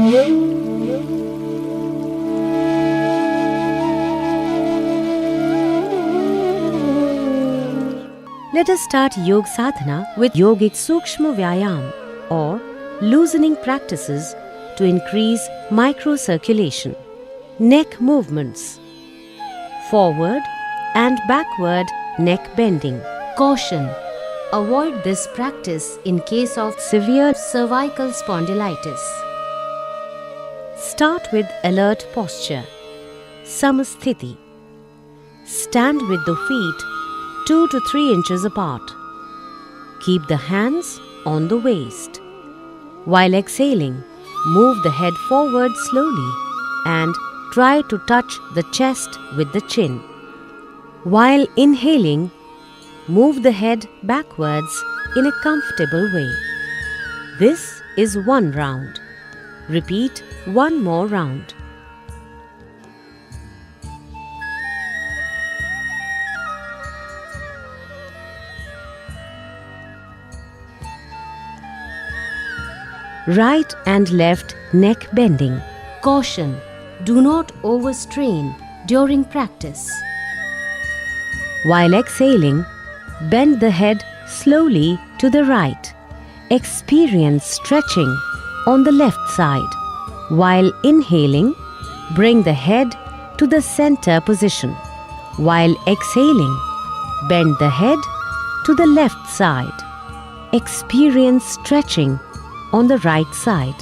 Let us start Yoga Sadhana with Yogic Sukshma Vyayam or loosening practices to increase microcirculation. Neck movements. Forward and backward neck bending. Caution: avoid this practice in case of severe cervical spondylitis. Start with alert posture. Samasthiti. Stand with the feet 2 to 3 inches apart. Keep the hands on the waist. While exhaling, move the head forward slowly and try to touch the chest with the chin. While inhaling, move the head backwards in a comfortable way. This is 1 round. Repeat 1 more round. Right and left neck bending. Caution: do not overstrain during practice. While exhaling, bend the head slowly to the right. Experience stretching on the left side. While inhaling, bring the head to the center position. While exhaling, bend the head to the left side. Experience stretching on the right side.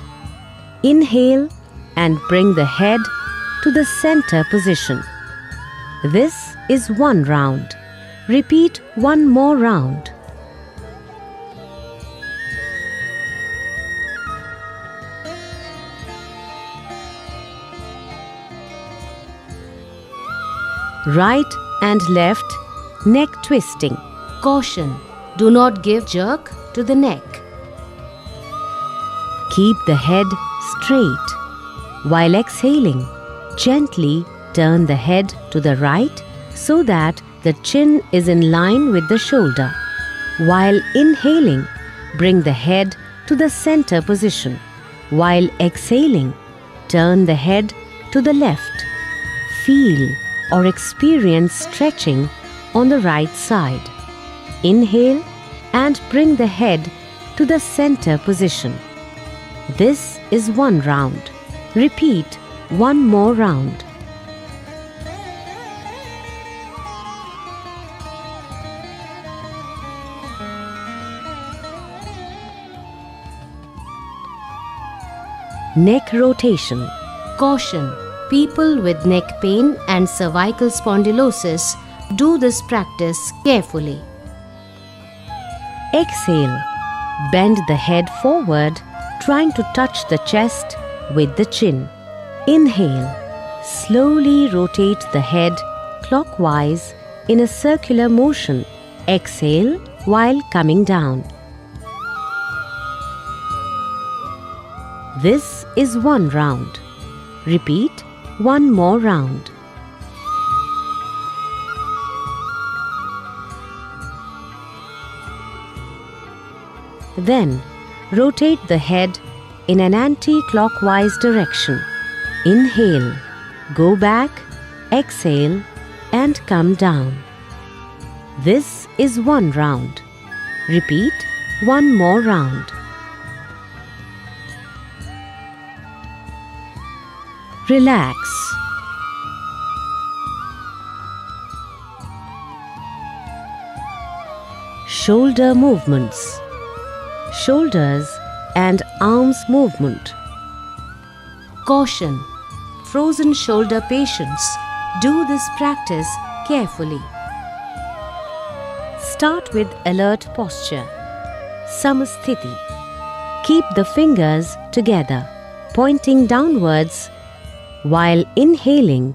Inhale and bring the head to the center position. This is 1 round. Repeat 1 more round. Right and left neck twisting. Caution: do not give jerk to the neck. Keep the head straight. While exhaling, gently turn the head to the right so that the chin is in line with the shoulder. While inhaling, bring the head to the center position. While exhaling, turn the head to the left. Feel or experience stretching on the right side. Inhale and bring the head to the center position. This is 1 round. Repeat 1 more round. Neck rotation. Caution: people with neck pain and cervical spondylosis, do this practice carefully. Exhale. Bend the head forward, trying to touch the chest with the chin. Inhale. Slowly rotate the head clockwise in a circular motion. Exhale while coming down. This is 1 round. Repeat 1 more round. Then, rotate the head in an anti-clockwise direction. Inhale, go back, exhale, and come down. This is 1 round. Repeat 1 more round. Relax. Shoulder movements. Shoulders and arms movement. Caution: frozen shoulder patients, do this practice carefully. Start with alert posture. Samasthiti. Keep the fingers together, pointing downwards. While inhaling,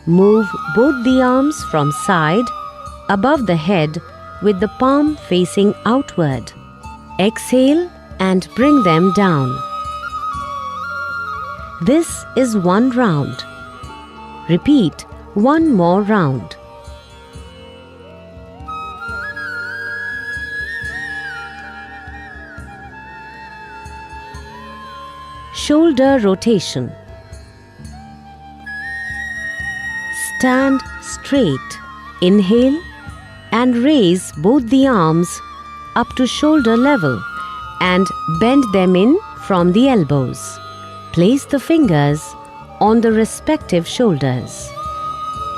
move both the arms from side above the head with the palm facing outward. Exhale and bring them down. This is 1 round. Repeat 1 more round. Shoulder rotation. Stand straight. Inhale and raise both the arms up to shoulder level and bend them in from the elbows. Place the fingers on the respective shoulders.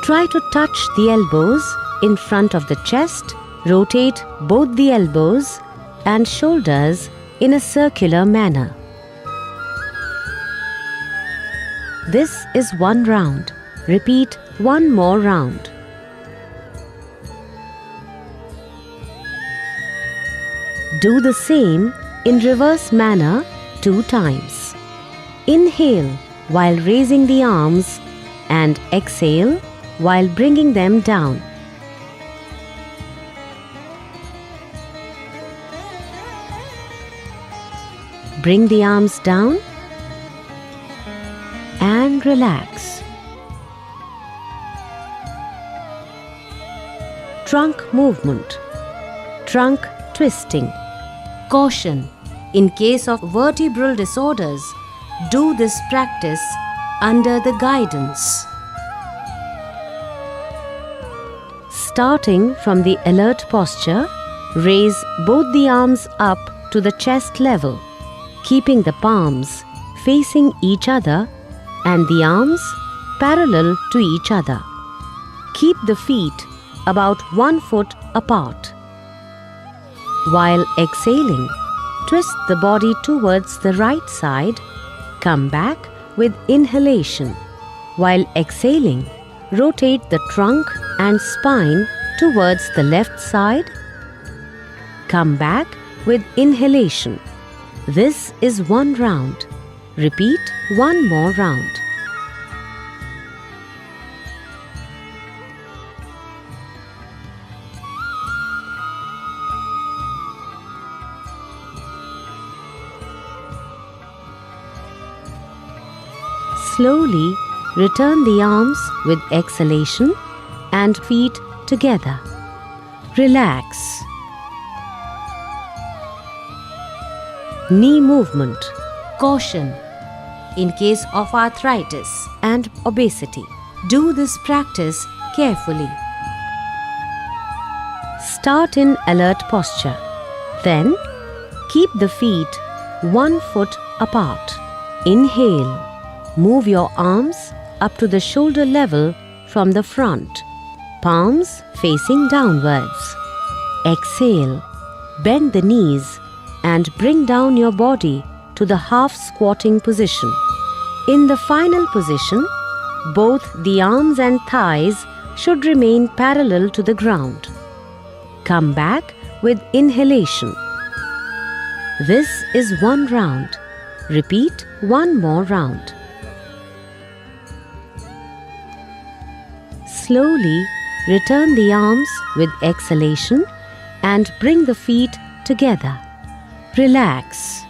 Try to touch the elbows in front of the chest. Rotate both the elbows and shoulders in a circular manner. This is one round. Repeat one more round. Do the same in reverse manner 2 times. Inhale while raising the arms and exhale while bringing them down. Bring the arms down and relax. Trunk movement. Trunk twisting. Caution: in case of vertebral disorders, do this practice under the guidance. Starting from the alert posture, raise both the arms up to the chest level, keeping the palms facing each other and the arms parallel to each other. Keep the feet about 1 foot apart. While exhaling, twist the body towards the right side. Come back with inhalation. While exhaling, rotate the trunk and spine towards the left side. Come back with inhalation. This is one round. Repeat one more round. Slowly return the arms with exhalation and feet together. Relax. Knee movement. Caution: in case of arthritis and obesity, do this practice carefully. Start in alert posture. Then keep the feet 1 foot apart. Inhale. Move your arms up to the shoulder level from the front, palms facing downwards. Exhale. Bend the knees and bring down your body to the half squatting position. In the final position, both the arms and thighs should remain parallel to the ground. Come back with inhalation. This is one round. Repeat one more round. Slowly return the arms with exhalation and bring the feet together. Relax.